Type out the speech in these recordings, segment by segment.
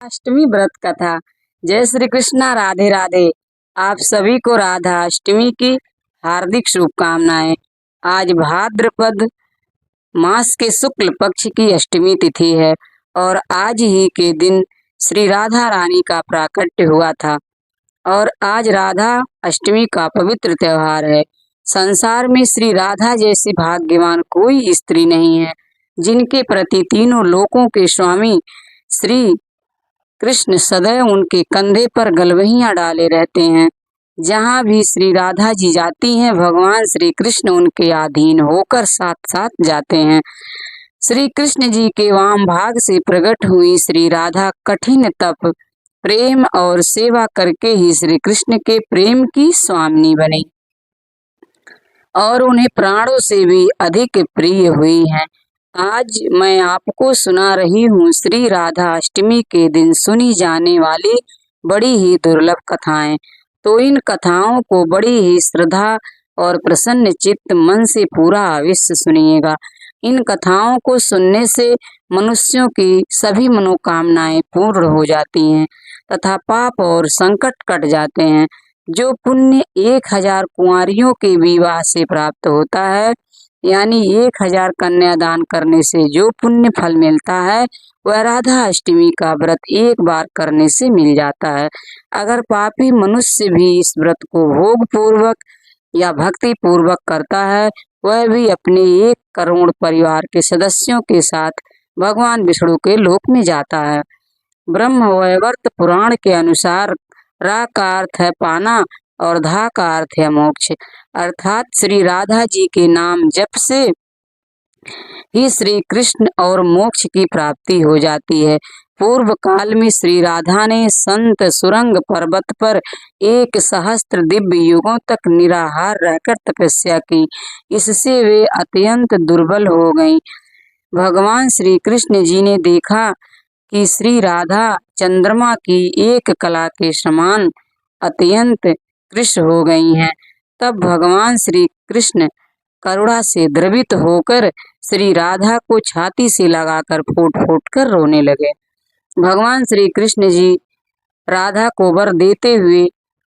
अष्टमी व्रत कथा। जय श्री कृष्णा, राधे राधे। आप सभी को राधा अष्टमी की हार्दिक शुभकामनाएं। आज भाद्रपद मास के शुक्ल पक्ष की अष्टमी तिथि है और आज ही के दिन श्री राधा रानी का प्राकट्य हुआ था और आज राधा अष्टमी का पवित्र त्योहार है। संसार में श्री राधा जैसी भाग्यवान कोई स्त्री नहीं है, जिनके प्रति तीनों लोकों के स्वामी श्री कृष्ण सदैव उनके कंधे पर गलवहियां डाले रहते हैं। जहाँ भी श्री राधा जी जाती हैं, भगवान श्री कृष्ण उनके अधीन होकर साथ साथ जाते हैं। श्री कृष्ण जी के वाम भाग से प्रकट हुई श्री राधा कठिन तप, प्रेम और सेवा करके ही श्री कृष्ण के प्रेम की स्वामिनी बनी और उन्हें प्राणों से भी अधिक प्रिय हुई हैं। आज मैं आपको सुना रही हूँ श्री राधा अष्टमी के दिन सुनी जाने वाली बड़ी ही दुर्लभ कथाएं। तो इन कथाओं को बड़ी ही श्रद्धा और प्रसन्न चित्त मन से पूरा अवश्य सुनिएगा। इन कथाओं को सुनने से मनुष्यों की सभी मनोकामनाएं पूर्ण हो जाती हैं तथा पाप और संकट कट जाते हैं। जो पुण्य 1000 कुंवारियों के विवाह से प्राप्त होता है, यानी 1000 कन्यादान करने से जो पुण्य फल मिलता है, वह राधा अष्टमी का व्रत एक बार करने से मिल जाता है। अगर पापी मनुष्य भी इस व्रत को भोग पूर्वक या भक्ति पूर्वक करता है, वह भी अपने 1 करोड़ परिवार के सदस्यों के साथ भगवान विष्णु के लोक में जाता है। ब्रह्म वैवर्त पुराण के अनुसार रा का अर्थ है पाना और धा का अर्थ है मोक्ष, अर्थात श्री राधा जी के नाम जप से ही श्री कृष्ण और मोक्ष की प्राप्ति हो जाती है। पूर्व काल में श्री राधा ने संत सुरंग पर्वत पर 1 सहस्त्र दिव्य युगों तक निराहार रहकर तपस्या की। इससे वे अत्यंत दुर्बल हो गईं। भगवान श्री कृष्ण जी ने देखा कि श्री राधा चंद्रमा की एक कला के समान अत्यंत कृश हो गई हैं। तब भगवान श्री कृष्ण करुणा से द्रवित होकर श्री राधा को छाती से लगाकर फूट फूट कर रोने लगे। भगवान श्री कृष्ण जी राधा को वर देते हुए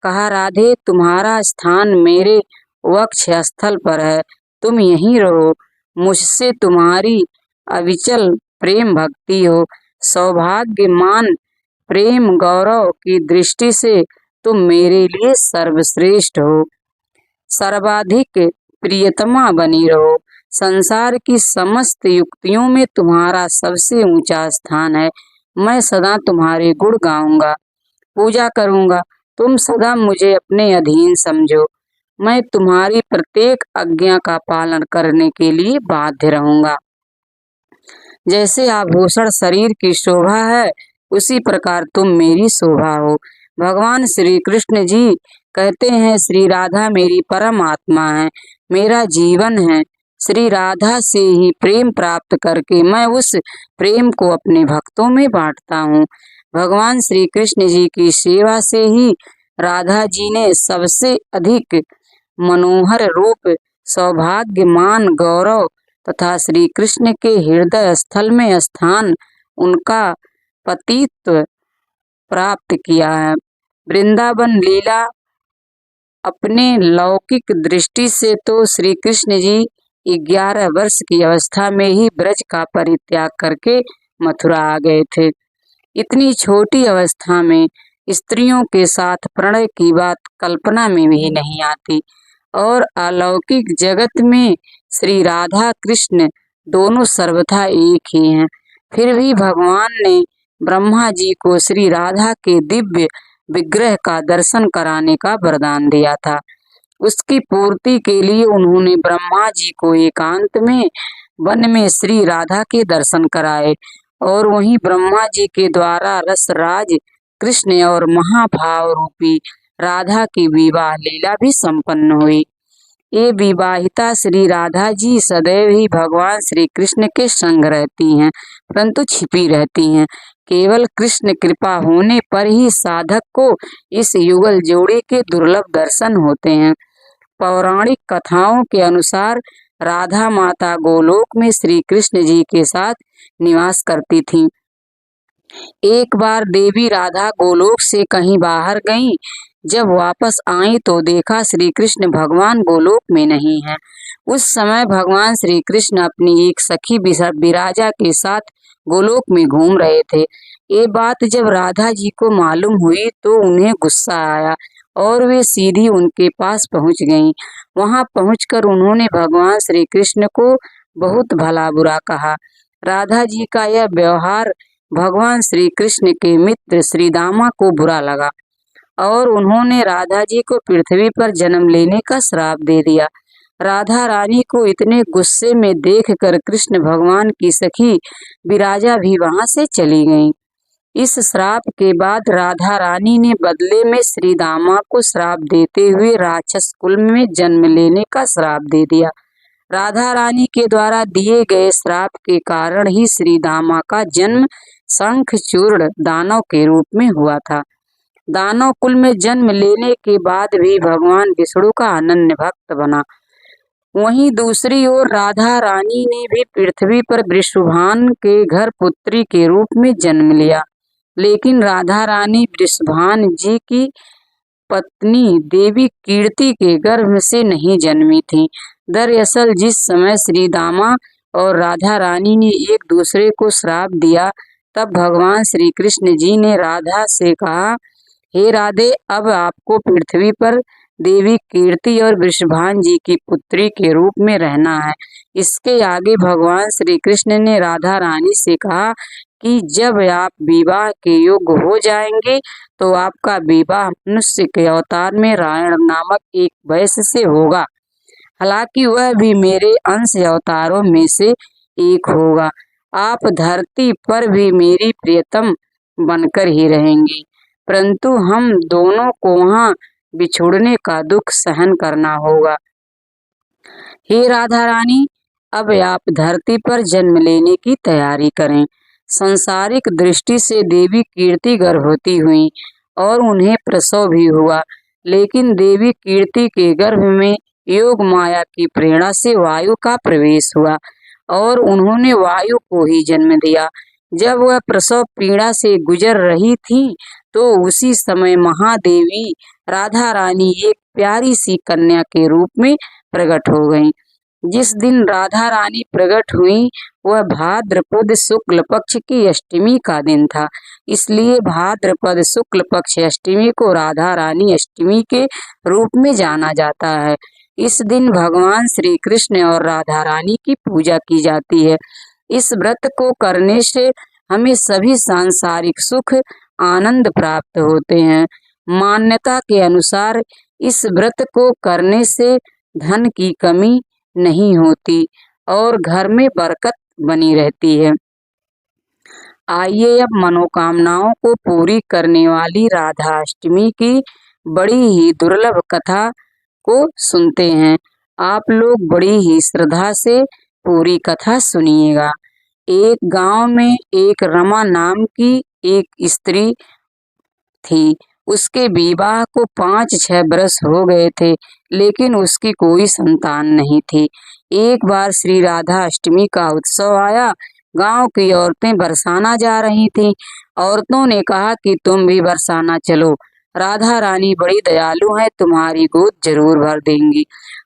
कहा, राधे, तुम्हारा स्थान मेरे वक्ष स्थल पर है, तुम यहीं रहो। मुझसे तुम्हारी अविचल प्रेम भक्ति हो, सौभाग्यमान प्रेम गौरव की दृष्टि से तुम मेरे लिए सर्वश्रेष्ठ हो, सर्वाधिक प्रियतमा बनी रहो। संसार की समस्त युक्तियों में तुम्हारा सबसे ऊंचा स्थान है। मैं सदा तुम्हारे गुण गाऊंगा, पूजा करूंगा। तुम सदा मुझे अपने अधीन समझो। मैं तुम्हारी प्रत्येक आज्ञा का पालन करने के लिए बाध्य रहूंगा। जैसे आभूषण शरीर की शोभा है, उसी प्रकार तुम मेरी शोभा हो। भगवान श्री कृष्ण जी कहते हैं, श्री राधा मेरी परम आत्मा है, मेरा जीवन है। श्री राधा से ही प्रेम प्राप्त करके मैं उस प्रेम को अपने भक्तों में बांटता हूँ। भगवान श्री कृष्ण जी की सेवा से ही राधा जी ने सबसे अधिक मनोहर रूप, सौभाग्यमान गौरव तथा श्री कृष्ण के हृदय स्थल में स्थान, उनका पतित्व प्राप्त किया है। वृंदावन लीला अपने लौकिक दृष्टि से तो श्री कृष्ण जी 11 वर्ष की अवस्था में ही ब्रज का परित्याग करके मथुरा आ गए थे। इतनी छोटी अवस्था में स्त्रियों के साथ प्रणय की बात कल्पना में भी नहीं आती और अलौकिक जगत में श्री राधा कृष्ण दोनों सर्वथा एक ही हैं। फिर भी भगवान ने ब्रह्मा जी को श्री राधा के दिव्य विग्रह का दर्शन कराने का वरदान दिया था। उसकी पूर्ति के लिए उन्होंने ब्रह्मा जी को एकांत में वन में श्री राधा के दर्शन कराए और वहीं ब्रह्मा जी के द्वारा रसराज कृष्ण और महाभाव रूपी राधा की विवाह लीला भी संपन्न हुई। ये विवाहिता श्री राधा जी सदैव ही भगवान श्री कृष्ण के संग रहती हैं, परंतु छिपी रहती हैं। केवल कृष्ण कृपा होने पर ही साधक को इस युगल जोड़े के दुर्लभ दर्शन होते हैं। पौराणिक कथाओं के अनुसार राधा माता गोलोक में श्री कृष्ण जी के साथ निवास करती थीं। एक बार देवी राधा गोलोक से कहीं बाहर गईं। जब वापस आई तो देखा श्री कृष्ण भगवान गोलोक में नहीं है। उस समय भगवान श्री कृष्ण अपनी एक सखी विराजा के साथ गोलोक में घूम रहे थे। ये बात जब राधा जी को मालूम हुई तो उन्हें गुस्सा आया और वे सीधी उनके पास पहुंच गईं। वहां पहुंचकर उन्होंने भगवान श्री कृष्ण को बहुत भला बुरा कहा। राधा जी का यह व्यवहार भगवान श्री कृष्ण के मित्र श्री दामा को बुरा लगा और उन्होंने राधा जी को पृथ्वी पर जन्म लेने का श्राप दे दिया। राधा रानी को इतने गुस्से में देखकर कृष्ण भगवान की सखी विराजा भी वहां से चली गईं। इस श्राप के बाद राधा रानी ने बदले में श्री दामा को श्राप देते हुए राक्षस कुल में जन्म लेने का श्राप दे दिया। राधा रानी के द्वारा दिए गए श्राप के कारण ही श्री दामा का जन्म शंखचूर्ण दानव के रूप में हुआ था। दानव कुल में जन्म लेने के बाद भी भगवान विष्णु का अनन्य भक्त बना। वहीं दूसरी ओर राधा रानी ने भी पृथ्वी पर वृषभान के घर पुत्री के रूप में जन्म लिया, लेकिन राधा रानी वृषभान जी की पत्नी देवी कीर्ति के गर्भ से नहीं जन्मी थी। दरअसल जिस समय श्री दामा और राधा रानी ने एक दूसरे को श्राप दिया, तब भगवान श्री कृष्ण जी ने राधा से कहा, हे राधे, अब आपको पृथ्वी पर देवी कीर्ति और वृषभान जी की पुत्री के रूप में रहना है। इसके आगे भगवान श्री कृष्ण ने राधा रानी से कहा कि जब आप विवाह के योग्य हो जाएंगे तो आपका विवाह मनुष्य के अवतार में रायण नामक एक वैश्य से होगा। हालांकि वह भी मेरे अंश अवतारों में से एक होगा। आप धरती पर भी मेरी प्रियतम बनकर ही रहेंगी, परंतु हम दोनों को वहां बिछुड़ने का दुख सहन करना होगा। हे राधा रानी, अब आप धरती पर जन्म लेने की तैयारी करें। सांसारिक दृष्टि से देवी कीर्ति गर्भवती हुई और उन्हें प्रसव भी हुआ, लेकिन देवी कीर्ति के गर्भ में योग माया की प्रेरणा से वायु का प्रवेश हुआ और उन्होंने वायु को ही जन्म दिया। जब वह प्रसव पीड़ा से गुजर रही थी तो उसी समय महादेवी राधा रानी एक प्यारी सी कन्या के रूप में प्रकट हो गईं। जिस दिन राधा रानी प्रकट हुई वह भाद्रपद शुक्ल पक्ष की अष्टमी का दिन था, इसलिए भाद्रपद शुक्ल पक्ष अष्टमी को राधा रानी अष्टमी के रूप में जाना जाता है। इस दिन भगवान श्री कृष्ण और राधा रानी की पूजा की जाती है। इस व्रत को करने से हमें सभी सांसारिक सुख आनंद प्राप्त होते हैं। मान्यता के अनुसार इस व्रत को करने से धन की कमी नहीं होती और घर में बरकत बनी रहती है। आइए अब मनोकामनाओं को पूरी करने वाली राधा अष्टमी की बड़ी ही दुर्लभ कथा को सुनते हैं। आप लोग बड़ी ही श्रद्धा से पूरी कथा सुनिएगा। एक गांव में एक रमा नाम की एक स्त्री थी। उसके विवाह को 5-6 बरस हो गए थे, लेकिन उसकी कोई संतान नहीं थी। एक बार श्री राधा अष्टमी का उत्सव आया। गांव की औरतें बरसाना जा रही थीं। औरतों ने कहा कि तुम भी बरसाना चलो, राधा रानी बड़ी दयालु है, तुम्हारी गोद जरूर भर देंगी।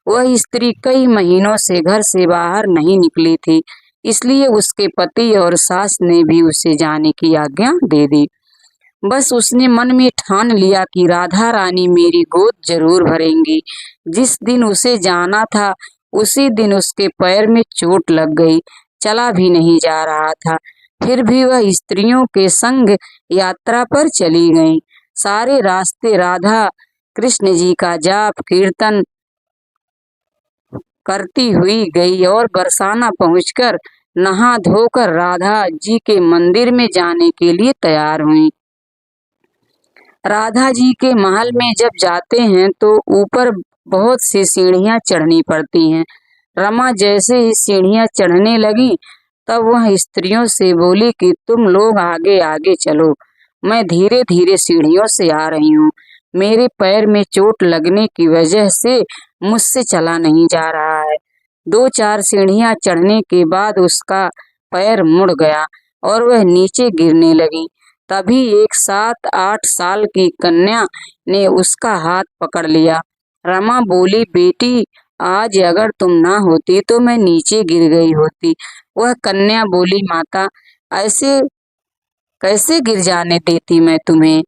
वह स्त्री कई महीनों से घर से बाहर नहीं निकली थी, इसलिए उसके पति और सास ने भी उसे जाने की आज्ञा दे दी। बस उसने मन में ठान लिया कि राधा रानी मेरी गोद जरूर भरेंगी। जिस दिन उसे जाना था उसी दिन उसके पैर में चोट लग गई, चला भी नहीं जा रहा था। फिर भी वह स्त्रियों के संग यात्रा पर चली गई। सारे रास्ते राधा कृष्ण जी का जाप कीर्तन करती हुई गई और बरसाना पहुंचकर नहा धोकर राधा जी के मंदिर में जाने के लिए तैयार हुई। राधा जी के महल में जब जाते हैं तो ऊपर बहुत सी सीढ़ियां चढ़नी पड़ती हैं। रमा जैसे ही सीढ़ियां चढ़ने लगी तब वह स्त्रियों से बोली कि तुम लोग आगे आगे चलो, मैं धीरे धीरे सीढ़ियों से आ रही हूँ। मेरे पैर में चोट लगने की वजह से मुझसे चला नहीं जा रहा है। 2-4 सीढ़ियां चढ़ने के बाद उसका पैर मुड़ गया और वह नीचे गिरने लगी। तभी एक 7-8 साल की कन्या ने उसका हाथ पकड़ लिया। रमा बोली, बेटी, आज अगर तुम ना होती तो मैं नीचे गिर गई होती। वह कन्या बोली, माता, ऐसे कैसे गिर जाने देती मैं तुम्हें।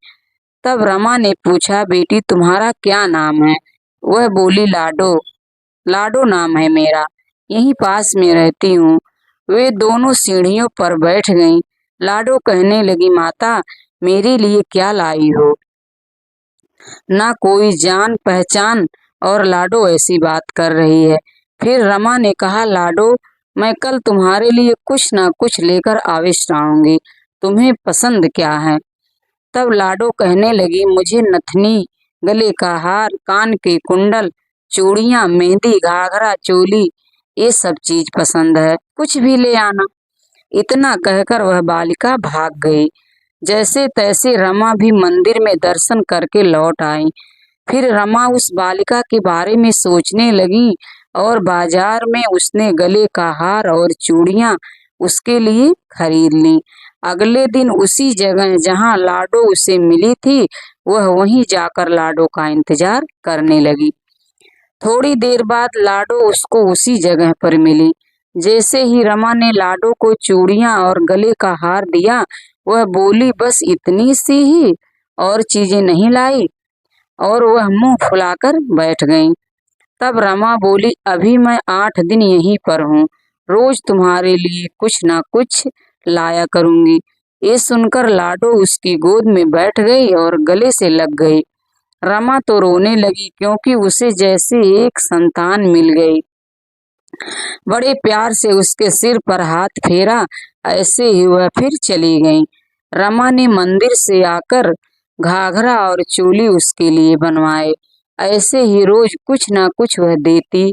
तब रमा ने पूछा, बेटी, तुम्हारा क्या नाम है। वह बोली, लाडो। लाडो नाम है मेरा, यहीं पास में रहती हूँ। वे दोनों सीढ़ियों पर बैठ गईं। लाडो कहने लगी, माता, मेरे लिए क्या लाई हो। ना कोई जान पहचान और लाडो ऐसी बात कर रही है। फिर रमा ने कहा, लाडो, मैं कल तुम्हारे लिए कुछ ना कुछ लेकर अवश्य आऊंगी। तुम्हें पसंद क्या है। तब लाडो कहने लगी, मुझे नथनी, गले का हार, कान के कुंडल, चूड़ियां, मेहंदी, घाघरा, चोली, ये सब चीज पसंद है, कुछ भी ले आना। इतना कहकर वह बालिका भाग गई। जैसे तैसे रमा भी मंदिर में दर्शन करके लौट आई। फिर रमा उस बालिका के बारे में सोचने लगी और बाजार में उसने गले का हार और चूड़ियां उसके लिए खरीद ली। अगले दिन उसी जगह जहां लाडो उसे मिली थी, वह वहीं जाकर लाडो का इंतजार करने लगी। थोड़ी देर बाद लाडो उसको उसी जगह पर मिली। जैसे ही रमा ने लाडो को चूड़ियां और गले का हार दिया, वह बोली, बस इतनी सी ही, और चीजें नहीं लाई। और वह मुंह फुलाकर बैठ गई। तब रमा बोली, अभी मैं 8 दिन यहीं पर हूँ, रोज तुम्हारे लिए कुछ ना कुछ लाया करूंगी। ये सुनकर लाडो उसकी गोद में बैठ गई और गले से लग गई। रमा तो रोने लगी, क्योंकि उसे जैसे एक संतान मिल गई। बड़े प्यार से उसके सिर पर हाथ फेरा। ऐसे ही वह फिर चली गई। रमा ने मंदिर से आकर घाघरा और चोली उसके लिए बनवाए। ऐसे ही रोज कुछ ना कुछ वह देती।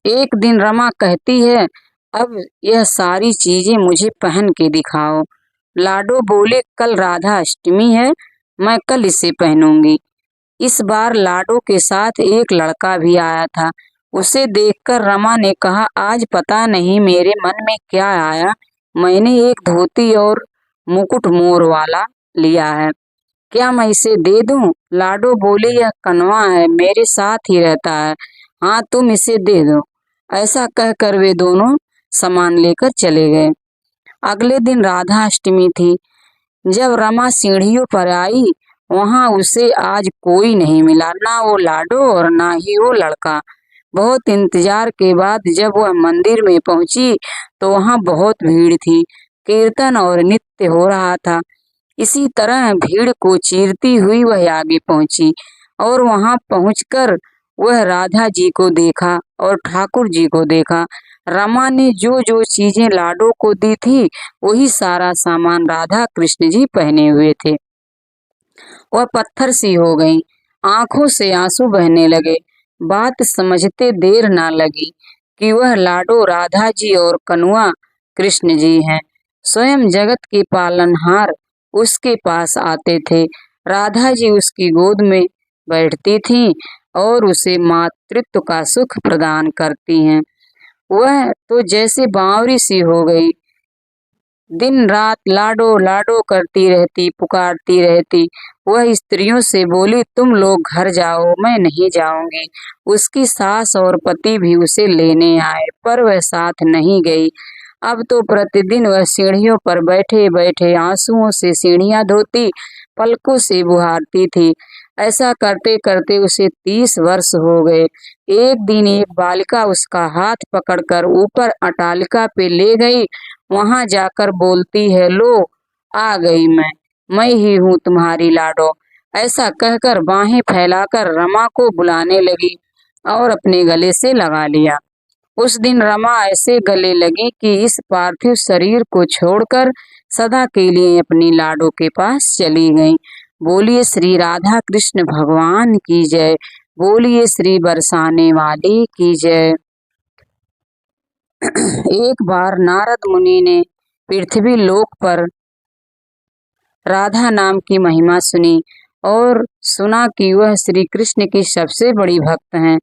एक दिन रमा कहती है, अब यह सारी चीजें मुझे पहन के दिखाओ। लाडो बोले, कल राधा अष्टमी है, मैं कल इसे पहनूंगी। इस बार लाडो के साथ एक लड़का भी आया था। उसे देखकर रमा ने कहा, आज पता नहीं मेरे मन में क्या आया, मैंने एक धोती और मुकुट मोर वाला लिया है, क्या मैं इसे दे दूं। लाडो बोले, यह कनवा है, मेरे साथ ही रहता है, हाँ तुम इसे दे दो। ऐसा कहकर वे दोनों सामान लेकर चले गए। अगले दिन राधा अष्टमी थी। जब रमा सीढ़ियों पर आई, वहां उसे आज कोई नहीं मिला, ना वो लाडो और ना ही वो लड़का। बहुत इंतजार के बाद जब वह मंदिर में पहुंची, तो वहां बहुत भीड़ थी। कीर्तन और नृत्य हो रहा था। इसी तरह भीड़ को चीरती हुई वह आगे पहुंची और वहां पहुंचकर वह राधा जी को देखा और ठाकुर जी को देखा। रमा ने जो जो चीजें लाडो को दी थी, वही सारा सामान राधा कृष्ण जी पहने हुए थे। वह पत्थर सी हो गई, आंखों से आंसू बहने लगे। बात समझते देर ना लगी कि वह लाडो राधा जी और कनुआ कृष्ण जी हैं। स्वयं जगत के पालनहार उसके पास आते थे। राधा जी उसकी गोद में बैठती थीं और उसे मातृत्व का सुख प्रदान करती हैं। वह तो जैसे बावरी सी हो गई, दिन रात लाडो लाडो करती रहती, पुकारती रहती। वह स्त्रियों से बोली, तुम लोग घर जाओ, मैं नहीं जाऊंगी। उसकी सास और पति भी उसे लेने आए, पर वह साथ नहीं गई। अब तो प्रतिदिन वह सीढ़ियों पर बैठे बैठे आंसुओं से सीढ़ियां धोती, पलकों से बुहारती थी। ऐसा करते करते उसे 30 वर्ष हो गए। एक दिन एक बालिका उसका हाथ पकड़कर ऊपर अटालिका पे ले गई। वहां जाकर बोलती है, लो आ गई मैं ही हूँ तुम्हारी लाडो। ऐसा कहकर बाहें फैलाकर रमा को बुलाने लगी और अपने गले से लगा लिया। उस दिन रमा ऐसे गले लगी कि इस पार्थिव शरीर को छोड़कर सदा के लिए अपनी लाडो के पास चली गई। बोलिए श्री राधा कृष्ण भगवान की जय। बोलिए श्री बरसाने वाली की जय। एक बार नारद मुनि ने पृथ्वी लोक पर राधा नाम की महिमा सुनी और सुना कि वह श्री कृष्ण की सबसे बड़ी भक्त हैं।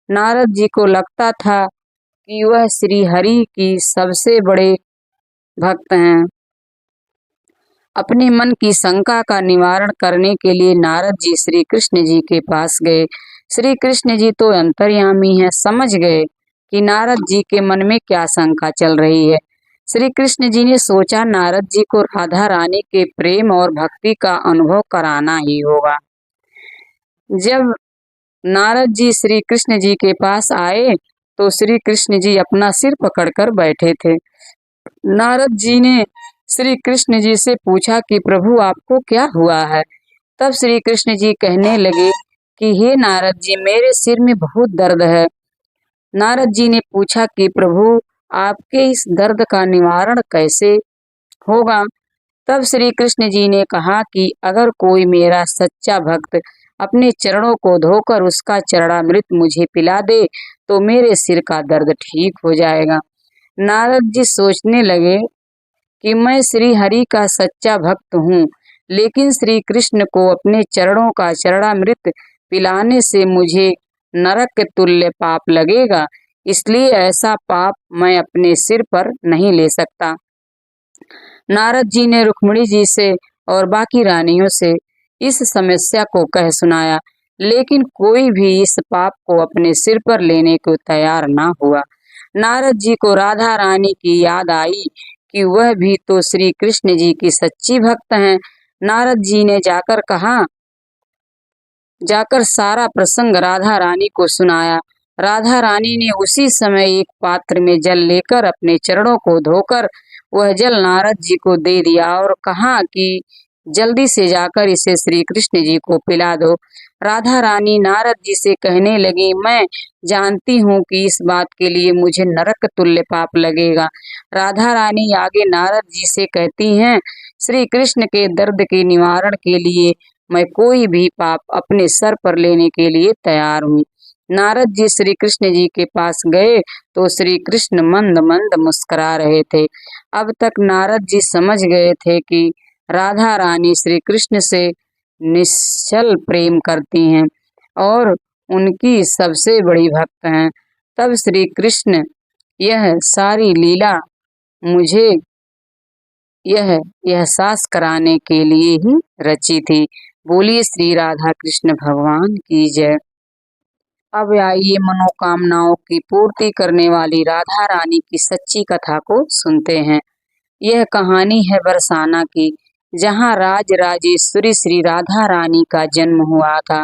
नारद जी को लगता था कि वह श्री हरि की सबसे बड़े भक्त हैं। अपने मन की शंका का निवारण करने के लिए नारद जी श्री कृष्ण जी के पास गए। श्री कृष्ण जी तो अंतर्यामी हैं, समझ गए कि नारद जी के मन में क्या शंका चल रही है। श्री कृष्ण जी ने सोचा नारद जी को राधा रानी के प्रेम और भक्ति का अनुभव कराना ही होगा। जब नारद जी श्री कृष्ण जी के पास आए तो श्री कृष्ण जी अपना सिर पकड़कर बैठे थे। नारद जी ने श्री कृष्ण जी से पूछा कि प्रभु आपको क्या हुआ है। तब श्री कृष्ण जी कहने लगे कि हे नारद जी, मेरे सिर में बहुत दर्द है। नारद जी ने पूछा कि प्रभु आपके इस दर्द का निवारण कैसे होगा। तब श्री कृष्ण जी ने कहा कि अगर कोई मेरा सच्चा भक्त अपने चरणों को धोकर उसका चरणामृत मुझे पिला दे तो मेरे सिर का दर्द ठीक हो जाएगा। नारद जी सोचने लगे कि मैं श्री हरि का सच्चा भक्त हूँ, लेकिन श्री कृष्ण को अपने चरणों का चरणामृत पिलाने से मुझे नरक के तुल्य पाप लगेगा, इसलिए ऐसा पाप मैं अपने सिर पर नहीं ले सकता। नारद जी ने रुक्मिणी जी से और बाकी रानियों से इस समस्या को कह सुनाया, लेकिन कोई भी इस पाप को अपने सिर पर लेने को तैयार ना हुआ। नारद जी को राधा रानी की याद आई कि वह भी तो श्री कृष्ण जी की सच्ची भक्त हैं। नारद जी ने जाकर सारा प्रसंग राधा रानी को सुनाया। राधा रानी ने उसी समय एक पात्र में जल लेकर अपने चरणों को धोकर वह जल नारद जी को दे दिया और कहा कि जल्दी से जाकर इसे श्री कृष्ण जी को पिला दो। राधा रानी नारद जी से कहने लगी, मैं जानती हूँ कि इस बात के लिए मुझे नरक तुल्य पाप लगेगा। राधा रानी आगे नारद जी से कहती हैं, श्री कृष्ण के दर्द के निवारण के लिए मैं कोई भी पाप अपने सर पर लेने के लिए तैयार हूँ। नारद जी श्री कृष्ण जी के पास गए तो श्री कृष्ण मंद मंद मुस्कुरा रहे थे। अब तक नारद जी समझ गए थे कि राधा रानी श्री कृष्ण से निश्चल प्रेम करती हैं और उनकी सबसे बड़ी भक्त हैं। तब श्री कृष्ण यह सारी लीला मुझे यह एहसास कराने के लिए ही रची थी। बोलिए श्री राधा कृष्ण भगवान की जय। अब आइए मनोकामनाओं की पूर्ति करने वाली राधा रानी की सच्ची कथा को सुनते हैं। यह कहानी है बरसाना की, जहाँ राज राजेश्वरी श्री राधा रानी का जन्म हुआ था।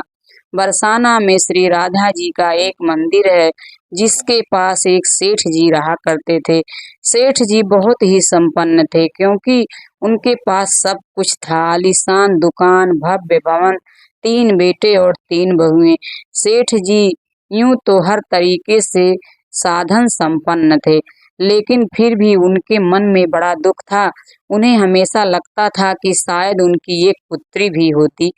बरसाना में श्री राधा जी का एक मंदिर है, जिसके पास एक सेठ जी रहा करते थे। सेठ जी बहुत ही संपन्न थे, क्योंकि उनके पास सब कुछ था, आलीशान दुकान, भव्य भवन, 3 बेटे और 3 बहुएं। सेठ जी यूं तो हर तरीके से साधन संपन्न थे, लेकिन फिर भी उनके मन में बड़ा दुख था। उन्हें हमेशा लगता था कि शायद उनकी एक पुत्री भी होती।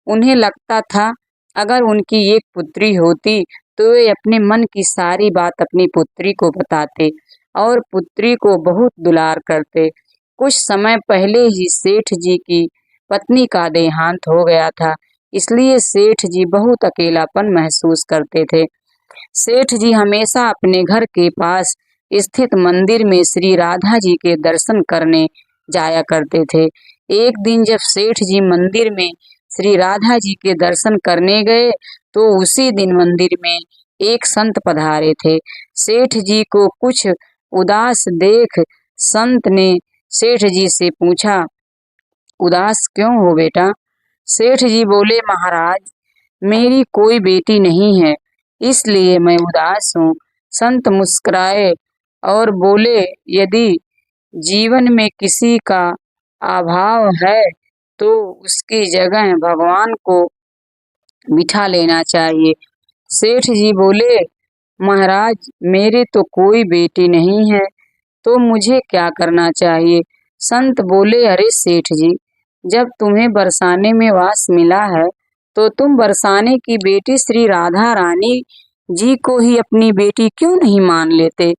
उन्हें लगता था अगर उनकी एक पुत्री होती तो वे अपने मन की सारी बात अपनी पुत्री को बताते और पुत्री को बहुत दुलार करते। कुछ समय पहले ही सेठ जी की पत्नी का देहांत हो गया था, इसलिए सेठ जी बहुत अकेलापन महसूस करते थे। सेठ जी हमेशा अपने घर के पास स्थित मंदिर में श्री राधा जी के दर्शन करने जाया करते थे। एक दिन जब सेठ जी मंदिर में श्री राधा जी के दर्शन करने गए तो उसी दिन मंदिर में एक संत पधारे थे। सेठ जी को कुछ उदास देख संत ने सेठ जी से पूछा, उदास क्यों हो बेटा? सेठ जी बोले, महाराज मेरी कोई बेटी नहीं है, इसलिए मैं उदास हूँ। संत मुस्कुराए और बोले, यदि जीवन में किसी का अभाव है तो उसकी जगह भगवान को बिठा लेना चाहिए। सेठ जी बोले, महाराज मेरे तो कोई बेटी नहीं है, तो मुझे क्या करना चाहिए? संत बोले, अरे सेठ जी, जब तुम्हें बरसाने में वास मिला है तो तुम बरसाने की बेटी श्री राधा रानी जी को ही अपनी बेटी क्यों नहीं मान लेते?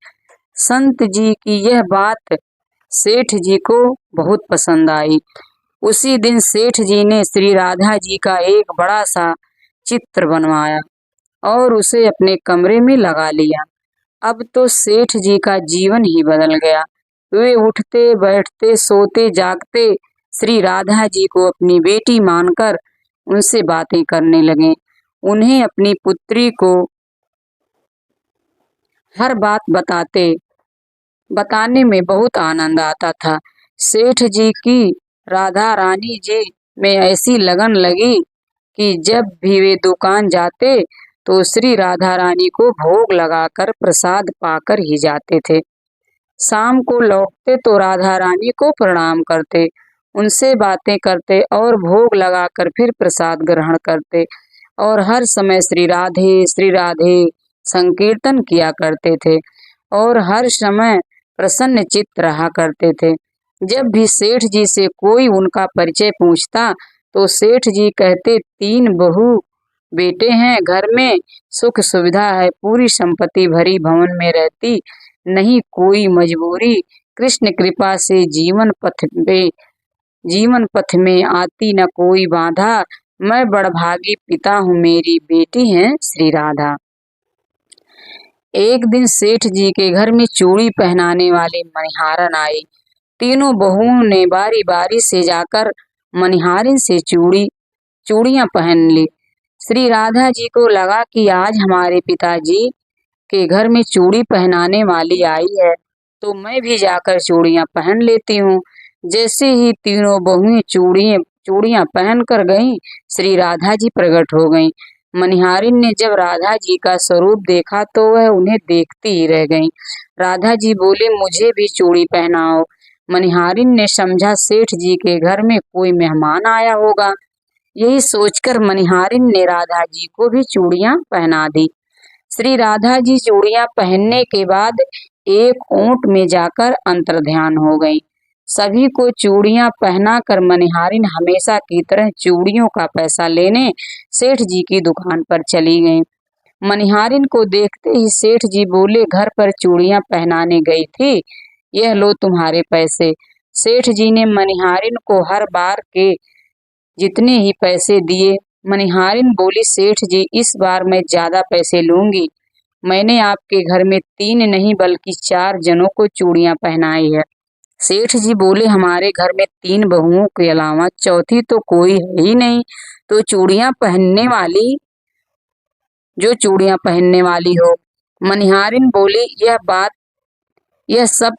संत जी की यह बात सेठ जी को बहुत पसंद आई। उसी दिन सेठ जी ने श्री राधा जी का एक बड़ा सा चित्र बनवाया और उसे अपने कमरे में लगा लिया। अब तो सेठ जी का जीवन ही बदल गया। वे उठते बैठते सोते जागते श्री राधा जी को अपनी बेटी मानकर उनसे बातें करने लगे। उन्हें अपनी पुत्री को हर बात बताने में बहुत आनंद आता था। सेठ जी की राधा रानी जी में ऐसी लगन लगी कि जब भी वे दुकान जाते तो श्री राधा रानी को भोग लगाकर प्रसाद पाकर ही जाते थे। शाम को लौटते तो राधा रानी को प्रणाम करते, उनसे बातें करते और भोग लगाकर फिर प्रसाद ग्रहण करते और हर समय श्री राधे संकीर्तन किया करते थे और हर समय प्रसन्न चित्त रहा करते थे। जब भी सेठ जी से कोई उनका परिचय पूछता तो सेठ जी कहते, 3 बहू बेटे हैं, घर में सुख सुविधा है, पूरी संपत्ति भरी भवन में रहती, नहीं कोई मजबूरी, कृष्ण कृपा से जीवन पथ में आती न कोई बाधा, मैं बड़भागी पिता हूँ, मेरी बेटी है श्री राधा। एक दिन सेठ जी के घर में चूड़ी पहनाने वाली मनिहारन आई। तीनों बहुओं ने बारी बारी से जाकर मनिहारिन से चूड़ियां पहन ली। श्री राधा जी को लगा कि आज हमारे पिताजी के घर में चूड़ी पहनाने वाली आई है, तो मैं भी जाकर चूड़ियां पहन लेती हूँ। जैसे ही तीनों बहुएं चूड़ियां पहन कर गईं, श्री राधा जी प्रकट हो गईं। मनिहारिन ने जब राधा जी का स्वरूप देखा तो वह उन्हें देखती ही रह गईं। राधा जी बोले, मुझे भी चूड़ी पहनाओ। मनिहारिन ने समझा सेठ जी के घर में कोई मेहमान आया होगा। यही सोचकर मनिहारिन ने राधा जी को भी चूड़ियां पहना दी। श्री राधा जी चूड़ियां पहनने के बाद एक ओंट में जाकर अंतर्ध्यान हो गईं। सभी को चूड़ियां पहनाकर मनिहारिन हमेशा की तरह चूड़ियों का पैसा लेने सेठ जी की दुकान पर चली गईं। मनिहारिन को देखते ही सेठ जी बोले, घर पर चूड़ियां पहनाने गई थी, यह लो तुम्हारे पैसे। सेठ जी ने मनिहारिन को हर बार के जितने ही पैसे दिए। मनिहारिन बोली, सेठ जी इस बार मैं ज्यादा पैसे लूंगी, मैंने आपके घर में 3 नहीं बल्कि 4 जनों को चूड़ियां पहनाई है। सेठ जी बोले, हमारे घर में 3 बहुओं के अलावा चौथी तो कोई है ही नहीं, तो चूड़ियां पहनने वाली हो। मनिहारिन बोली, यह सब